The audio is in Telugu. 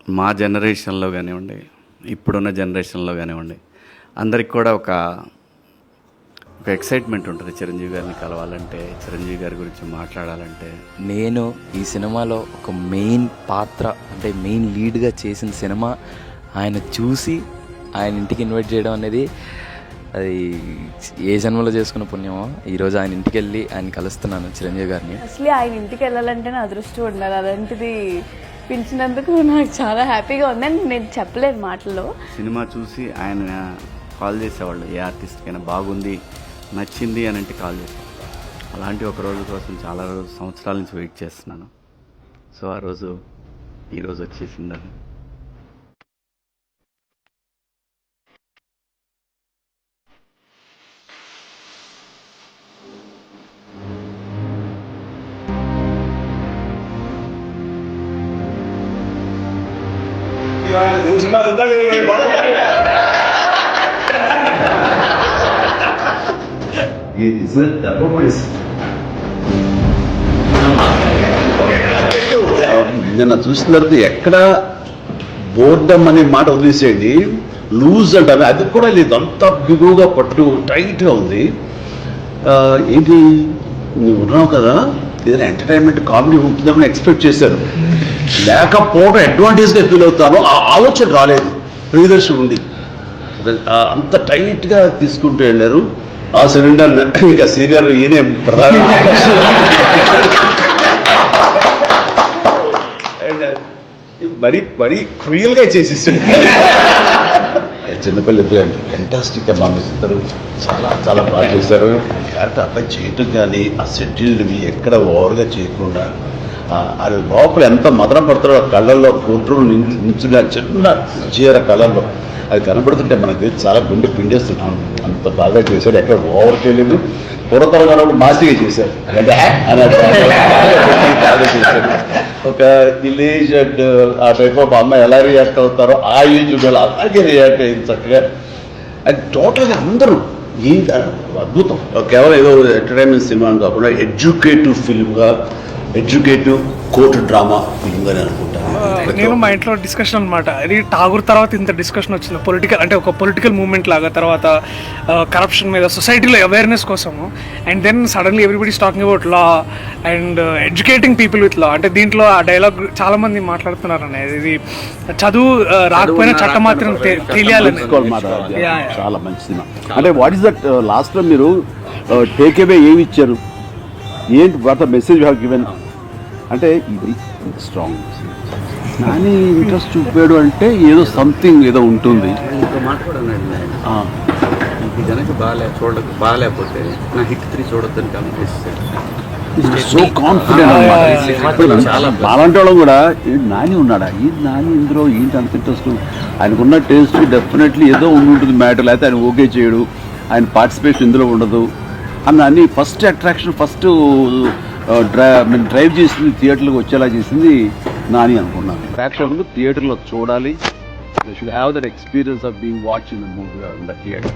మా జనరేషన్లో కానివ్వండి, ఇప్పుడున్న జనరేషన్లో కానివ్వండి, అందరికి కూడా ఒక ఎక్సైట్మెంట్ ఉంటుంది చిరంజీవి గారిని కలవాలంటే, చిరంజీవి గారి గురించి మాట్లాడాలంటే. నేను ఈ సినిమాలో ఒక మెయిన్ పాత్ర అంటే మెయిన్ లీడ్గా చేసిన సినిమా ఆయన చూసి ఆయన ఇంటికి ఇన్వైట్ చేయడం అనేది అది ఏ జన్మలో చేసుకున్న పుణ్యమో. ఈరోజు ఆయన ఇంటికి వెళ్ళి ఆయన కలుస్తున్నాను చిరంజీవి గారిని. అసలు ఆయన ఇంటికి వెళ్ళాలంటేనే అదృష్టం ఉండాలి. అలాంటిది పిలిచినందుకు నాకు చాలా హ్యాపీగా ఉందని నేను చెప్పలేదు మాటల్లో. సినిమా చూసి ఆయన కాల్ చేసేవాళ్ళు, ఏ ఆర్టిస్ట్కైనా బాగుంది నచ్చింది అని అంటే కాల్ చేసేవాళ్ళు. అలాంటి ఒక రోజు కోసం చాలా సంవత్సరాల నుంచి వెయిట్ చేస్తున్నాను. సో ఆ రోజు ఈరోజు వచ్చేసిందని. నిన్న చూసిన తర్వాత ఎక్కడ బోర్డమ్ అనే మాట వదిలేసేయండి, లూజ్ అంటారు, అది కూడా లేదు. అంత బిగువుగా పట్టు టైట్గా ఉంది. ఏంటి నువ్వు ఉన్నావు కదా, ఏదైనా ఎంటర్టైన్మెంట్ కామెడీ ఉంటుందని ఎక్స్పెక్ట్ చేశారు. లేకపోవడం అడ్వాంటేజ్గా ఫీల్ అవుతాను. ఆ ఆలోచన రాలేదు ప్రియదర్శి ఉండి. అంత టైట్గా తీసుకుంటూ వెళ్ళారు. ఆ సిలిండర్ ఇంకా సీనియర్ ఈయనే ప్రధాన మరీ మరీ క్రియల్గా చేసేసాడు. చిన్నపిల్ల ఇద్దరు ఫెంటాస్టిక్ గా ఇద్దరు చాలా చాలా బాగా చేశారు. క్యారెక్టర్ అబ్బాయి చేయటం కానీ ఆ సెటిల్డ్వి ఎక్కడ ఓవర్గా చేయకుండా అది లోపల ఎంత మదన పడతారో ఆ కళ్ళల్లో కూతురు నించున్న చిన్న చీర కళ్ళల్లో అది కనబడుతుంటే మనకి చాలా గుండె పిండేస్తున్నాం. అంత బాగా చేశారు, ఎక్కడ ఓవర్ చేయలేదు. పూర్వతరంగా మాసిగా చేశారు బాగా చేశారు. ఒక విలేజ్ అండ్ ఆ టైప్ ఆఫ్ అమ్మాయి ఎలా రియాక్ట్ అవుతారో ఆ ఏజ్ అలాగే రియాక్ట్ అయింది చక్కగా. అది టోటల్గా అందరూ ఈ అద్భుతం. కేవలం ఏదో ఎంటర్టైన్మెంట్ సినిమా అని కాకుండా ఎడ్యుకేటివ్ ఫిల్మ్గా, ఎడ్యుకేటివ్ కోర్టు డ్రామా ఫిల్మ్గానే అనుకుంటాను. నేను మా ఇంట్లో డిస్కషన్ అనమాట, ఇది ఠాగూర్ తర్వాత ఇంత డిస్కషన్ వచ్చింది పొలిటికల్ అంటే ఒక పొలిటికల్ మూవ్మెంట్ లాగా, తర్వాత కరప్షన్ మీద సొసైటీలో అవేర్నెస్ కోసము. And then suddenly everybody's talking about law and educating people with law. అంటే దీంట్లో ఆ డైలాగ్ చాలా మంది మాట్లాడుతున్నారు అనేది, ఇది చదువు రాకపోయినా చట్టం మాత్రం తెలియాలని. చాలా మంచి సినిమా. అంటే వాట్ ఈస్ దట్ లాస్ట్ లో మీరు టేక్ అవే ఏమి ఇచ్చారు, ఏంటి what the message you have given? అంటే ఇది స్ట్రాంగ్ కానీ ఇంట్రెస్ట్ చూపాడు అంటే ఏదో సంథింగ్ ఏదో ఉంటుంది. ఇంకో మాట కూడా అన్నాడు, ఇది కనుక బాగాలేకపోతే నా హిట్ 3 చూడొద్దని కమిట్. So confident. అలాంటి వాళ్ళం కూడా నాని ఉన్నాడా, ఇది నాని ఇందులో ఏంటి అంత ఇంట్రెస్ట్, ఆయనకున్న టేస్ట్ డెఫినెట్లీ ఏదో ఉంటుంది మ్యాటర్, లేకపోతే ఆయన ఓకే చేయడు, ఆయన పార్టిసిపేషన్ ఇందులో ఉండదు అన్ని. ఫస్ట్ అట్రాక్షన్ ఫస్ట్ డ్రైవ్ చేసింది థియేటర్లకు వచ్చేలా చేసింది నాని అనుకున్నాను. ప్రేక్షకులు థియేటర్లో చూడాలి. They should have that experience of being watching the movie in the theater.